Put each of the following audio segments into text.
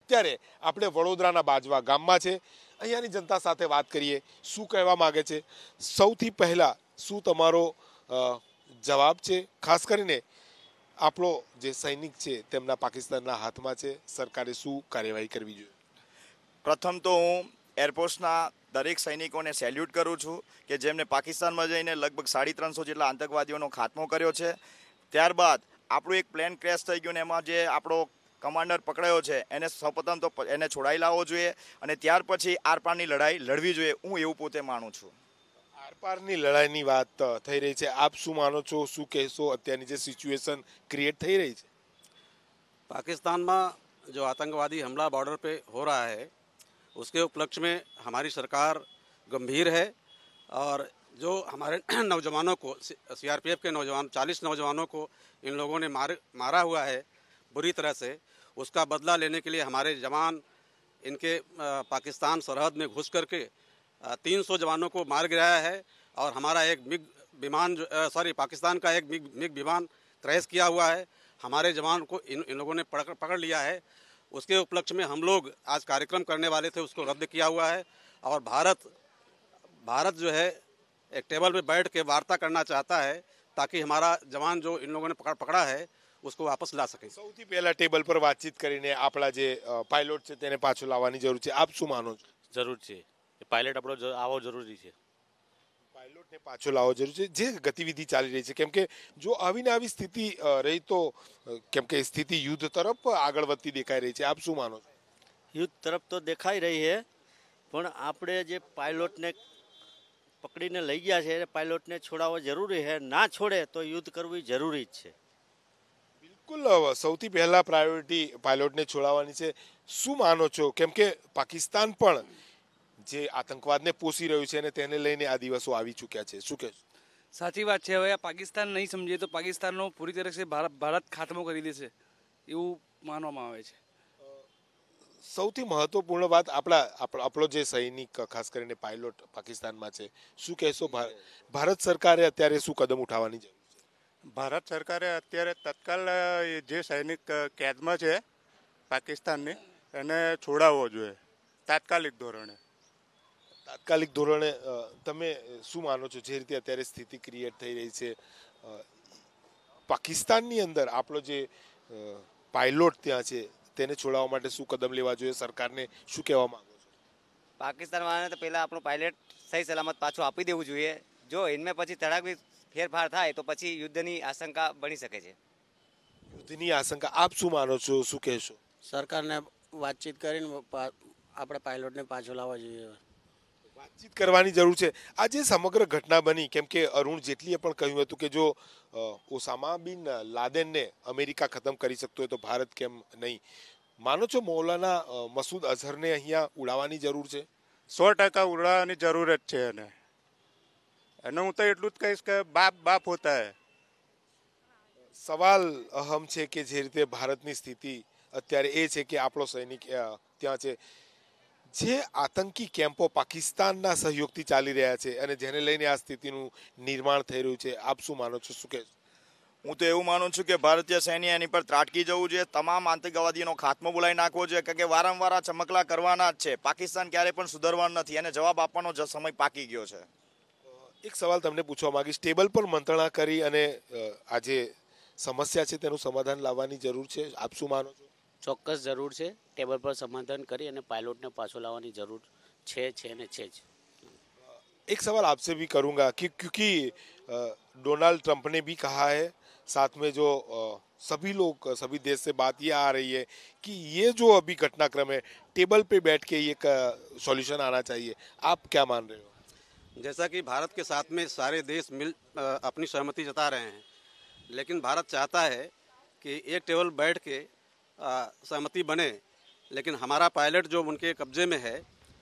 ત્યારે આપણે વડોદરાના બાજવા ગામમાં છે, અહીંયાની જનતા સાથે વાત કરીએ, શું કહેવા માગે છે. સૌથી પહેલાં શું તમારો જવાબ છે? ખાસ કરીને આપણો જે સૈનિક છે તેમના પાકિસ્તાનના હાથમાં છે, સરકારે શું કાર્યવાહી કરવી જોઈએ? પ્રથમ તો હું એરફોર્સના દરેક સૈનિકોને સેલ્યુટ કરું છું કે જેમને પાકિસ્તાનમાં જઈને લગભગ 350 જેટલા આતંકવાદીઓનો ખાત્મો કર્યો છે. ત્યારબાદ આપણું એક પ્લેન ક્રેશ થઈ ગયું ને એમાં જે આપણો કમાન્ડર પકડાયો છે એને સૌપ્રથમ તો એને છોડાઈ લાવવો જોઈએ અને ત્યાર પછી આરપારની લડાઈ લડવી જોઈએ. હું એવું પોતે માનું છું. આરપારની લડાઈની વાત થઈ રહી છે, આપ શું માનો છો, શું કહેશો અત્યારની જે સિચ્યુએશન ક્રિએટ થઈ રહી છે? पाकिस्तान में जो आतंकवादी हमला बॉर्डर पे हो रहा है उसके उपलक्ष्य में हमारी सरकार गंभीर है और जो हमारे नौजवानों को सीआरपीएफ के नौजवान 40 नौजवानों को इन लोगों ने मारा हुआ है बुरी तरह से, उसका बदला लेने के लिए हमारे जवान इनके पाकिस्तान सरहद में घुस करके 300 जवानों को मार गिराया है और हमारा एक मिग विमान पाकिस्तान का एक मिग विमान क्रैश किया हुआ है. हमारे जवान को इन लोगों ने पकड़ लिया है. उसके उपलक्ष्य में हम लोग आज कार्यक्रम करने वाले थे, उसको रद्द किया हुआ है और भारत जो है एक टेबल पे बैठ के वार्ता करना चाहता है ताकि हमारा जवान जो इन लोगों ने पकड़ा है उसको वापस ला सके. સૌથી પહેલા ટેબલ પર વાતચીત કરીને આપણા જે પાયલોટ છે તેને પાછો લાવવાની જરૂર છે. આપ શું માનો છો? જરૂર છે, પાયલટ આપણો આવો જરૂરી છે. પાયલોટને પાછો લાવવો જરૂર છે. જે ગતિવિધિ ચાલી રહી છે, કેમ કે જો આવીને આવી સ્થિતિ રહી તો કેમ કે સ્થિતિ યુદ્ધ તરફ આગળ વધતી દેખાઈ રહી છે. આપ શું માનો છો? યુદ્ધ તરફ તો દેખાઈ રહી છે, પણ આપણે જે પાયલોટને પકડીને લઈ ગયા છે એ પાયલોટને છોડાવવો જરૂરી છે. ના છોડે તો યુદ્ધ કરવું જરૂરી જ છે. બિલકુલ, સૌથી પહેલા પ્રાયોરિટી પાયલોટને છોડાવવાની છે. શું માનો છો, કેમ કે પાકિસ્તાન પણ જે આતંકવાદને પોષી રહ્યું છે અને તેને લઈને આ દિવસો આવી ચૂક્યા છે, શું કહેશો? સાચી વાત છે. હવે આ પાકિસ્તાન નહીં સમજે તો પાકિસ્તાનનો પૂરી તરફ ભારત ખાત્મો કરી દેશે એવું માનવામાં આવે છે. સૌથી મહત્વપૂર્ણ વાત આપણો જે સૈનિક ખાસ કરીને પાયલોટ પાકિસ્તાનમાં છે, શું કહેશો? ભારત સરકારે અત્યારે શું કદમ ઉઠાવવાની જરૂર છે? ભારત સરકારે અત્યારે તત્કાલ જે સૈનિક કેદમાં છે પાકિસ્તાનની એને છોડાવવો જોઈએ તાત્કાલિક ધોરણે. તાત્કાલિક ધોરણે તમે શું માનો છો? જે રીતે અત્યારે સ્થિતિ ક્રિએટ થઈ રહી છે પાકિસ્તાનની અંદર, આપણો જે પાયલોટ ત્યાં છે તેને છોડાવવા માટે શું કદમ લેવા જોઈએ? સરકારને શું કહેવા માંગો છો? પાકિસ્તાન વાળાને તો પહેલાં આપણું પાયલટ સહી સલામત પાછું આપી દેવું જોઈએ. જો એનમાં પછી તડાક ફેરફાર થાય તો પછી યુદ્ધની આશંકા બની શકે છે. યુદ્ધની આશંકા, આપ શું માનો છો, શું કહેશો? સરકારને વાતચીત કરીને આપણે પાયલોટને પાછો લાવવા જોઈએ. વાતચીત કરવાની જરૂર છે. આ જે સમગ્ર ઘટના બની, કેમ કે અરુણ જેટલીએ પણ કહ્યું હતું કે જો ઓસામા બિન લાદેનને અમેરિકા ખતમ કરી શકતો હોય તો ભારત કેમ નહીં? માનો છો મૌલાના મસૂદ અઝહરને અહીંયા ઉડાવવાની જરૂર છે? 100% ઉડાવવાની જરૂર જ છે. એને હું તો એટલું જ કહીશ કે બાપ હોતા હે. સવાલ અહમ છે કે જે રીતે ભારતની સ્થિતિ અત્યારે એ છે કે આપણો સૈનિક ત્યાં છે, જે આતંકી કેમ્પો પાકિસ્તાનના સહયોગથી ચાલી રહ્યા છે અને જેને લઈને આ સ્થિતિનું નિર્માણ થઈ રહ્યું છે, આપ શું માનો છો, શું કહેશો? હું તો એવું માનું છું કે ભારતીય સૈન્ય એની પર ત્રાટકી જવું જોઈએ. તમામ આતંકવાદીઓનો ખાત્મો બોલાવી નાખવો જોઈએ, કારણ કે વારંવાર આ ચમકલા કરવાના જ છે. પાકિસ્તાન ક્યારેય પણ સુધરવાનું નથી, એને જવાબ આપવાનો સમય પાકી ગયો છે. એક સવાલ તમને પૂછવા માંગીશ, ટેબલ પર મંત્રણા કરી અને આ જે સમસ્યા છે તેનું સમાધાન લાવવાની જરૂર છે, આપ શું માનો છો? ચોક્કસ જરૂર છે. ટેબલ પર સમાધાન કરી અને પાયલોટને પાછો લાવવાની જરૂર છે ને છે જ. एक सवाल आपसे भी करूंगा कि क्योंकि डोनाल्ड ट्रंप ने भी कहा है, साथ में जो सभी लोग सभी देश से बात ये आ रही है कि ये जो अभी घटनाक्रम है टेबल पे बैठ के ये सॉल्यूशन आना चाहिए. आप क्या मान रहे हो? जैसा कि भारत के साथ में सारे देश मिल अपनी सहमति जता रहे हैं, लेकिन भारत चाहता है कि एक टेबल बैठ के सहमति बने, लेकिन हमारा पायलट जो उनके कब्जे में है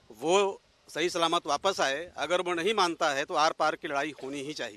वो सही सलामत वापस आए. अगर वो नहीं मानता है तो आर पार की लड़ाई होनी ही चाहिए.